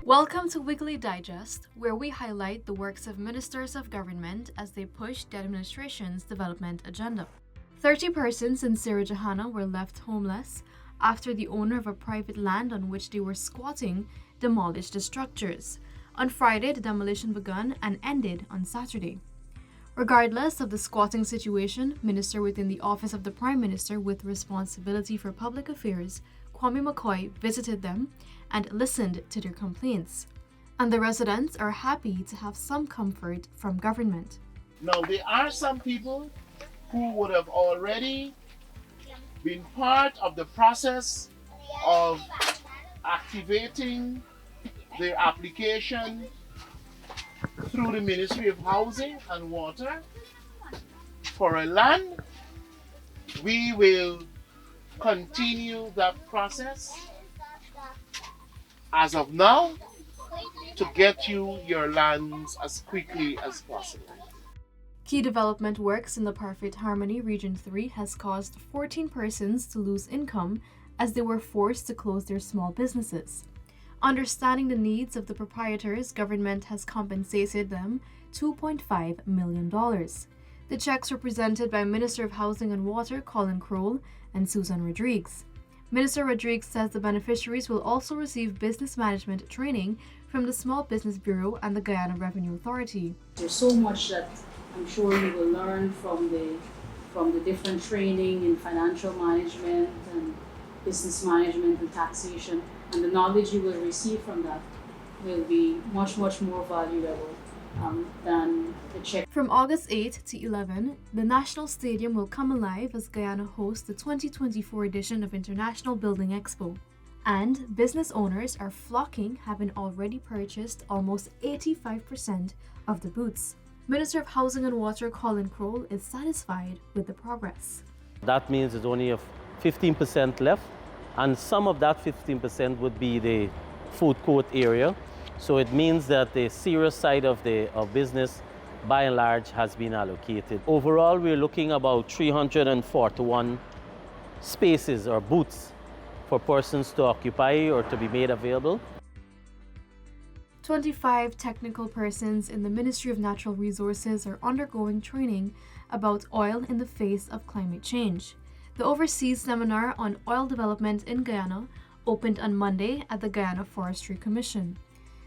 Welcome to Weekly Digest, where we highlight the works of ministers of government as they push the administration's development agenda. 30 persons in Sierra Johanna were left homeless after the owner of a private land on which they were squatting demolished the structures. On Friday, the demolition began and ended on Saturday. Regardless of the squatting situation, Minister within the Office of the Prime Minister with responsibility for public affairs, Kwame McCoy, visited them and listened to their complaints. And the residents are happy to have some comfort from government. Now, there are some people who would have already been part of the process of activating their application through the Ministry of Housing and Water for a land. We will continue that process as of now to get you your lands as quickly as possible. Key development works in the Perfect Harmony Region 3 has caused 14 persons to lose income as they were forced to close their small businesses. Understanding the needs of the proprietors, government has compensated them $2.5 million. The checks were presented by Minister of Housing and Water Colin Crowell and Susan Rodriguez. Minister Rodriguez says the beneficiaries will also receive business management training from the Small Business Bureau and the Guyana Revenue Authority. There's so much that I'm sure you will learn from the different training in financial management and business management and taxation, and the knowledge you will receive from that will be much more valuable than the check. From August 8 to 11, the National Stadium will come alive as Guyana hosts the 2024 edition of International Building Expo. And business owners are flocking, having already purchased almost 85% of the booths. Minister of Housing and Water Colin Crowell is satisfied with the progress. That means there's only a 15% left, and some of that 15% would be the food court area. So it means that the serious side of business, by and large, has been allocated. Overall, we're looking about 341 spaces or booths for persons to occupy or to be made available. 25 technical persons in the Ministry of Natural Resources are undergoing training about oil in the face of climate change. The overseas seminar on oil development in Guyana opened on Monday at the Guyana Forestry Commission.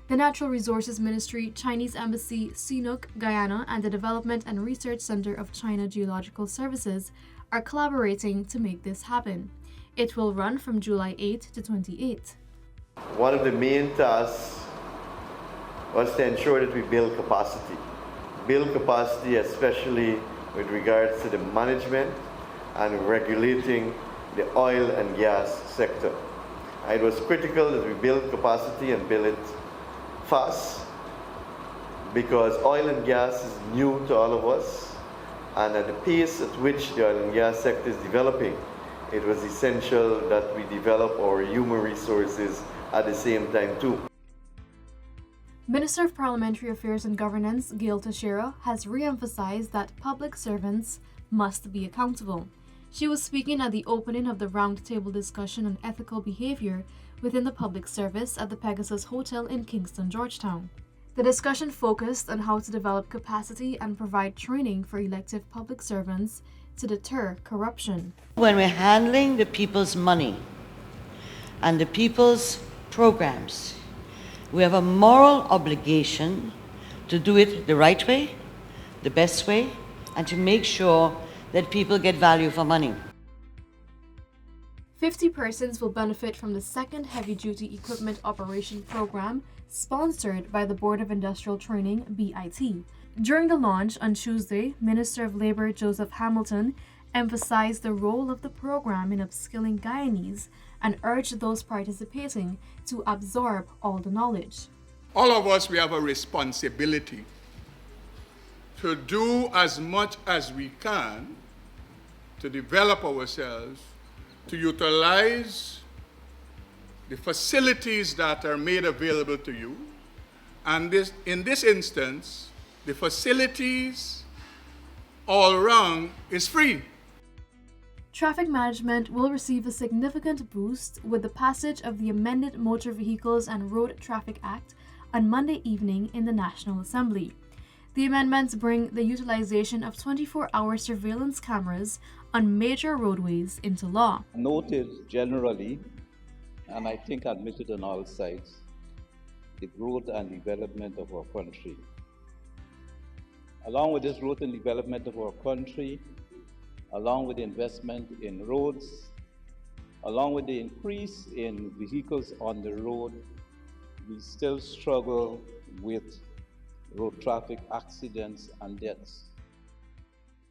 The Natural Resources Ministry, Chinese Embassy, CNUC, Guyana, and the Development and Research Center of China Geological Services are collaborating to make this happen. It will run from July 8 to 28. One of the main tasks was to ensure that we build capacity. Build capacity especially with regards to the management and regulating the oil and gas sector. It was critical that we build capacity and build it fast, because oil and gas is new to all of us, and at the pace at which the oil and gas sector is developing, it was essential that we develop our human resources at the same time too. Minister of Parliamentary Affairs and Governance, Gail Teixeira, has re-emphasized that public servants must be accountable. She was speaking at the opening of the roundtable discussion on ethical behavior within the public service at the Pegasus Hotel in Kingston, Georgetown. The discussion focused on how to develop capacity and provide training for elective public servants to deter corruption. When we're handling the people's money and the people's programs, we have a moral obligation to do it the right way, the best way, and to make sure that people get value for money. 50 persons will benefit from the second heavy-duty equipment operation program sponsored by the Board of Industrial Training, BIT. During the launch on Tuesday, Minister of Labour Joseph Hamilton emphasized the role of the program in upskilling Guyanese and urged those participating to absorb all the knowledge. All of us, we have a responsibility to do as much as we can to develop ourselves, to utilize the facilities that are made available to you. And in this instance, the facilities all around is free. Traffic management will receive a significant boost with the passage of the amended Motor Vehicles and Road Traffic Act on Monday evening in the National Assembly. The amendments bring the utilization of 24-hour surveillance cameras on major roadways into law. Noted generally, and I think admitted on all sides, the growth and development of our country. Along with this growth and development of our country, along with the investment in roads, along with the increase in vehicles on the road, we still struggle with road traffic accidents and deaths.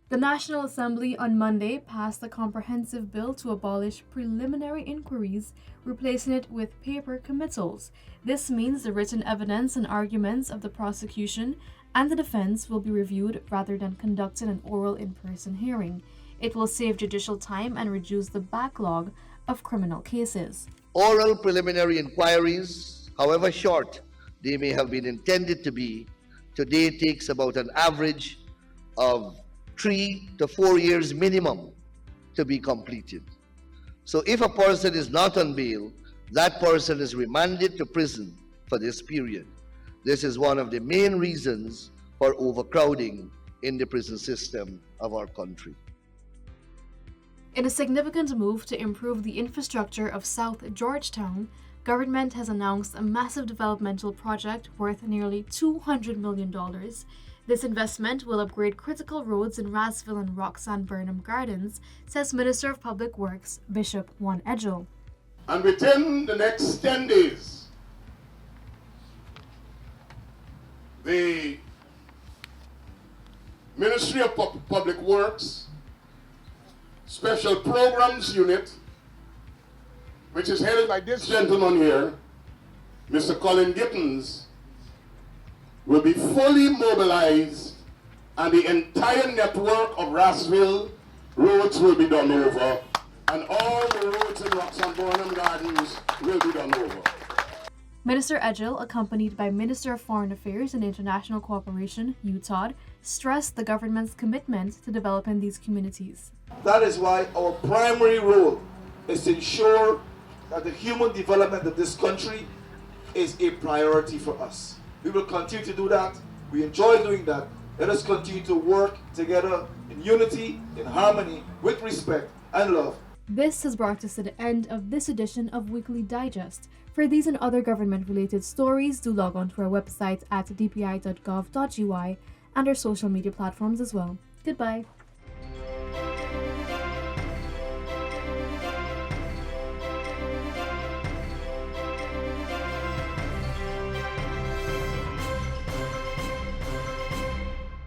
The National Assembly on Monday passed a comprehensive bill to abolish preliminary inquiries, replacing it with paper committals. This means the written evidence and arguments of the prosecution and the defense will be reviewed rather than conducting an oral in-person hearing. It will save judicial time and reduce the backlog of criminal cases. Oral preliminary inquiries, however short they may have been intended to be, today takes about an average of 3 to 4 years minimum to be completed. So if a person is not on bail, that person is remanded to prison for this period. This is one of the main reasons for overcrowding in the prison system of our country. In a significant move to improve the infrastructure of South Georgetown, government has announced a massive developmental project worth nearly $200 million. This investment will upgrade critical roads in Rasville and Roxanne Burnham Gardens, says Minister of Public Works Bishop Juan Edgel. And within the next 10 days, the Ministry of Public Works Special Programs Unit, which is headed by this gentleman here, Mr. Colin Gittins, will be fully mobilized and the entire network of Rasville roads will be done over and all the roads in Roxanne Burnham Gardens will be done over. Minister Edgel, accompanied by Minister of Foreign Affairs and International Cooperation, Hugh Todd, stressed the government's commitment to developing these communities. That is why our primary role is to ensure that the human development of this country is a priority for us. We will continue to do that. We enjoy doing that. Let us continue to work together in unity, in harmony, with respect and love. This has brought us to the end of this edition of Weekly Digest. For these and other government-related stories, do log on to our website at dpi.gov.gy and our social media platforms as well. Goodbye.